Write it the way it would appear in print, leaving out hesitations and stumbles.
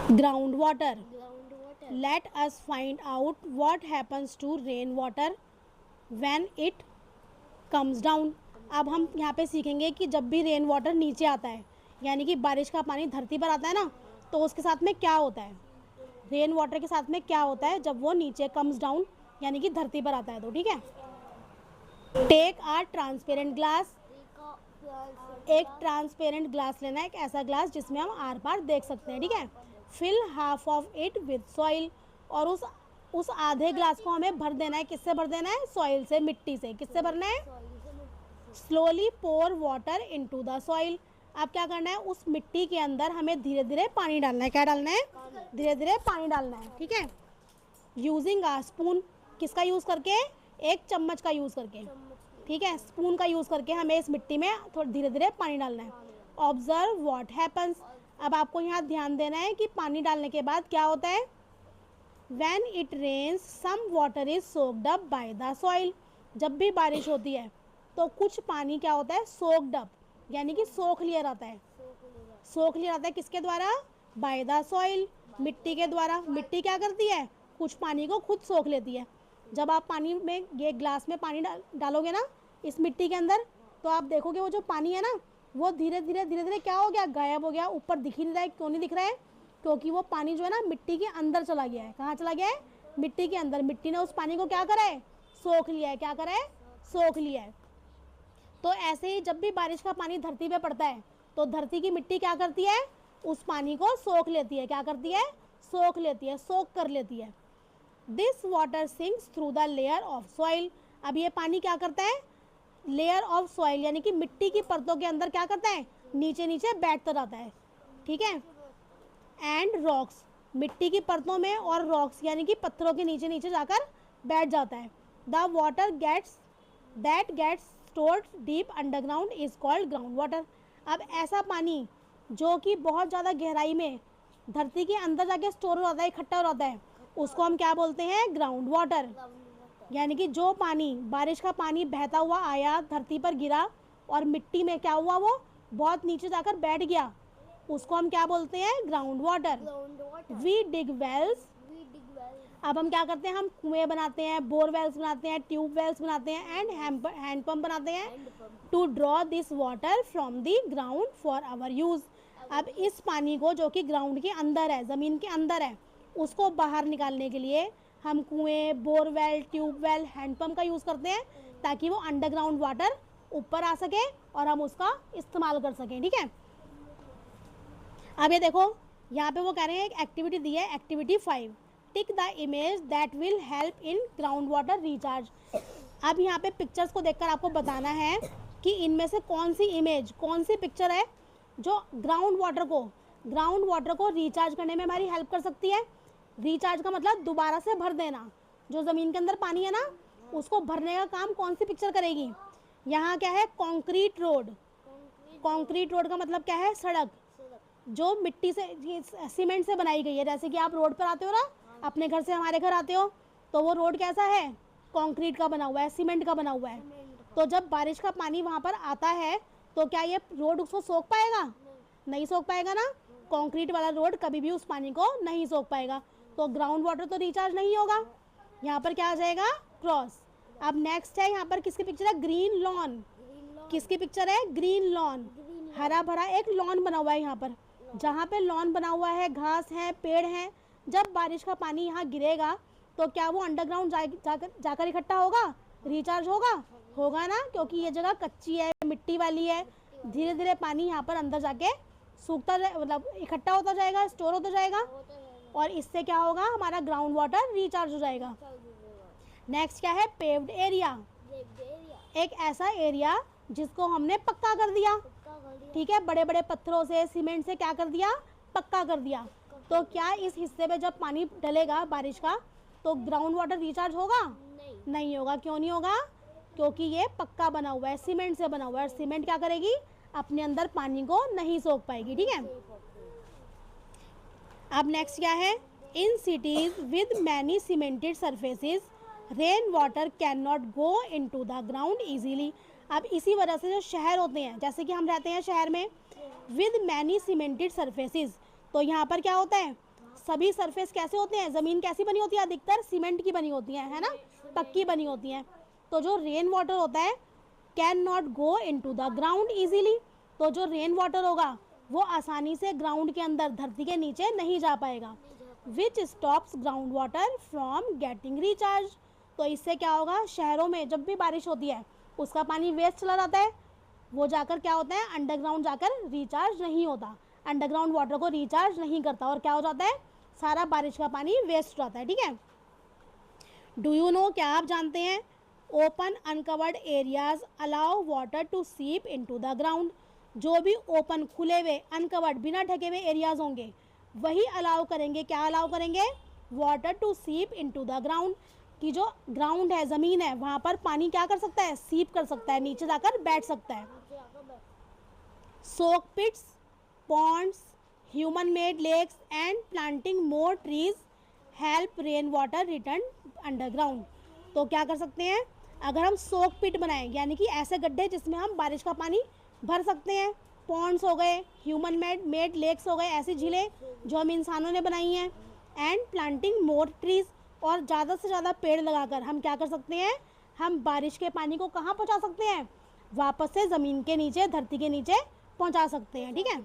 Ground water. Let us find out what happens to rain water when it comes down. अब हम यहाँ पे सीखेंगे कि जब भी रेन वाटर नीचे आता है, यानी कि बारिश का पानी धरती पर आता है ना, तो उसके साथ में क्या होता है, रेन वाटर के साथ में क्या होता है जब वो नीचे कम्स डाउन यानी कि धरती पर आता है। तो ठीक है, टेक आ ट्रांसपेरेंट ग्लास। एक ट्रांसपेरेंट ग्लास लेना है, एक ऐसा ग्लास जिसमें हम आर पार देख सकते हैं। ठीक है, fill half of it with soil. और उस आधे ग्लास को हमें भर देना है। किससे भर देना है? सॉइल से, मिट्टी से। किससे भरना है? Slowly pour water into the soil. अब क्या करना है, उस मिट्टी के अंदर हमें धीरे धीरे पानी डालना है। क्या डालना है? धीरे धीरे पानी डालना है। ठीक है, यूजिंग आ स्पून। किसका यूज़ करके? एक चम्मच का यूज़ करके। ठीक है, स्पून का यूज़ करके हमें इस मिट्टी में थोड़ा धीरे धीरे पानी डालना है। Observe what happens. अब आपको यहाँ ध्यान देना है कि पानी डालने के बाद क्या होता है। When it rains some water is soaked up by the soil. जब भी बारिश होती है तो कुछ पानी क्या होता है? सोक्ड अप, यानी कि सोख लिया जाता है। सोख लिया जाता है किसके द्वारा? बाय द सॉइल, मिट्टी के द्वारा। मिट्टी क्या करती है? कुछ पानी को खुद सोख लेती है। जब आप पानी में, ये ग्लास में पानी डालोगे ना इस मिट्टी के अंदर, तो आप देखोगे वो जो पानी है ना, वो धीरे धीरे क्या हो गया? गायब हो गया, ऊपर दिख ही नहीं रहा है। क्यों नहीं दिख रहा है? क्योंकि वो पानी जो है ना मिट्टी के अंदर चला गया है। कहाँ चला गया है? मिट्टी के अंदर। मिट्टी ने उस पानी को क्या करा है? सोख लिया है। क्या करा है? सोख लिया है। तो ऐसे ही जब भी बारिश का पानी धरती पे पड़ता है तो धरती की मिट्टी क्या करती है? उस पानी को सोख लेती है। क्या करती है? सोख लेती है, सोख कर लेती है। This water sinks through the layer of soil. अब ये पानी क्या करता है? लेयर ऑफ सॉइल यानी कि मिट्टी की परतों के अंदर क्या करता है? नीचे नीचे बैठता जाता है। ठीक है, एंड रॉक्स, मिट्टी की परतों में, और रॉक्स यानी कि पत्थरों के नीचे नीचे जाकर बैठ जाता है। The water gets stored deep underground is called ground water. अब ऐसा पानी जो कि बहुत ज़्यादा गहराई में धरती के अंदर जाके स्टोर हो जाता है, इकट्ठा हो जाता है, उसको हम क्या बोलते हैं? Ground water. यानी कि जो पानी, बारिश का पानी बहता हुआ आया, धरती पर गिरा और मिट्टी में क्या हुआ? वो बहुत नीचे जाकर बैठ गया, उसको हम क्या बोलते हैं? Ground water. We dig wells. अब हम क्या करते हैं? हम कुएं बनाते हैं, बोरवेल्स बनाते हैं, ट्यूब वेल्स बनाते हैं, एंड हैंड पंप बनाते हैं to draw this water from the ground for our use. अब इस पानी को जो कि ग्राउंड के अंदर है, ज़मीन के अंदर है, उसको बाहर निकालने के लिए हम कुएं, बोरवेल, ट्यूबवेल, हैंडपम्प का यूज़ करते हैं ताकि वो अंडरग्राउंड वाटर ऊपर आ सके और हम उसका इस्तेमाल कर सकें। ठीक है, अब ये देखो यहाँ पे वो कह रहे हैं, एक एक्टिविटी दी है, activity 5, tick the image that will help in ground water recharge. अब यहाँ पे पिक्चर्स को देखकर आपको बताना है कि इनमें से कौन सी इमेज, कौन सी पिक्चर है जो ग्राउंड वाटर को रिचार्ज करने में हमारी हेल्प कर सकती है। रिचार्ज का मतलब दोबारा से भर देना। जो ज़मीन के अंदर पानी है ना, उसको भरने का काम कौन सी पिक्चर करेगी? यहाँ क्या है? Concrete road. कॉन्क्रीट रोड का मतलब क्या है? सड़क जो मिट्टी से, सीमेंट से बनाई गई है। जैसे कि आप रोड पर आते हो ना, अपने घर से हमारे घर आते हो, तो वो रोड कैसा है? कंक्रीट का बना हुआ है, सीमेंट का बना हुआ है। तो जब बारिश का पानी वहाँ पर आता है तो क्या ये रोड उसको सोख पाएगा? नहीं सोख पाएगा ना। कंक्रीट वाला रोड कभी भी उस पानी को नहीं सोख पाएगा, तो ग्राउंड वाटर तो रिचार्ज नहीं होगा। यहाँ पर क्या आ जाएगा? क्रॉस। अब नेक्स्ट है, यहाँ पर किसकी पिक्चर है? Green lawn. किसकी पिक्चर है? Green lawn. हरा भरा एक लॉन बना हुआ है यहाँ पर। जहाँ पे लॉन बना हुआ है, घास है, पेड़ है, जब बारिश का पानी यहाँ गिरेगा तो क्या वो अंडरग्राउंड जाकर इकट्ठा होगा? रिचार्ज होगा ना, क्योंकि ये जगह कच्ची है, मिट्टी वाली है। धीरे धीरे पानी यहाँ पर अंदर जाके सूखता, मतलब इकट्ठा होता जाएगा, स्टोर होता जाएगा, और इससे क्या होगा? हमारा ग्राउंड वाटर रिचार्ज हो जाएगा। नेक्स्ट क्या है? Paved area. एक ऐसा एरिया जिसको हमने पक्का कर दिया। ठीक है, बड़े बड़े पत्थरों से, सीमेंट से क्या कर दिया? पक्का कर दिया। तो क्या इस हिस्से पे जब पानी डलेगा बारिश का तो ग्राउंड वाटर रिचार्ज होगा? नहीं होगा। क्यों नहीं होगा? क्योंकि ये पक्का बना हुआ है, सीमेंट से बना हुआ है। सीमेंट क्या करेगी? अपने अंदर पानी को नहीं सोख पाएगी। ठीक है, अब नेक्स्ट क्या है? In cities with many cemented surfaces rain water can not go into the ground easily. अब इसी वजह से जो शहर होते हैं, जैसे कि हम रहते हैं शहर में, विद मैनी सीमेंटेड सरफेसेस, तो यहाँ पर क्या होता है? सभी सरफेस कैसे होते हैं, ज़मीन कैसी बनी होती है, अधिकतर सीमेंट की बनी होती है ना, पक्की बनी होती हैं। तो जो रेन वाटर होता है can not go into the ground easily, तो जो रेन वाटर होगा वो आसानी से ग्राउंड के अंदर, धरती के नीचे नहीं जा पाएगा। Which stops ground water from getting recharge, तो इससे क्या होगा, शहरों में जब भी बारिश होती है उसका पानी वेस्ट चला जाता है, वो जाकर क्या होता है, अंडरग्राउंड जाकर रिचार्ज नहीं होता, अंडरग्राउंड वाटर को रिचार्ज नहीं करता, और क्या हो जाता है, सारा बारिश का पानी वेस्ट हो जाता है। ठीक है। डू यू नो, क्या आप जानते हैं, open uncovered areas allow water to seep into the ground, जो भी ओपन, खुले हुए, अनकवर्ड, बिना ढके हुए एरियाज होंगे वही अलाउ करेंगे, क्या अलाउ करेंगे, water to seep into the ground, कि जो ग्राउंड है, ज़मीन है, वहाँ पर पानी क्या कर सकता है, सीप कर सकता है, नीचे जाकर बैठ सकता है। Soak pits, ponds, human made lakes and planting more trees help rain water return underground, तो क्या कर सकते हैं, अगर हम सोक पिट बनाएं, यानी कि ऐसे गड्ढे जिसमें हम बारिश का पानी भर सकते हैं, पॉन्ड्स हो गए, ह्यूमन मेड लेक्स हो गए, ऐसी झीलें जो हम इंसानों ने बनाई हैं, एंड प्लांटिंग मोर ट्रीज, और ज़्यादा से ज़्यादा पेड़ लगाकर हम क्या कर सकते हैं, हम बारिश के पानी को कहाँ पहुँचा सकते हैं, वापस से ज़मीन के नीचे, धरती के नीचे पहुँचा सकते हैं। ठीक है।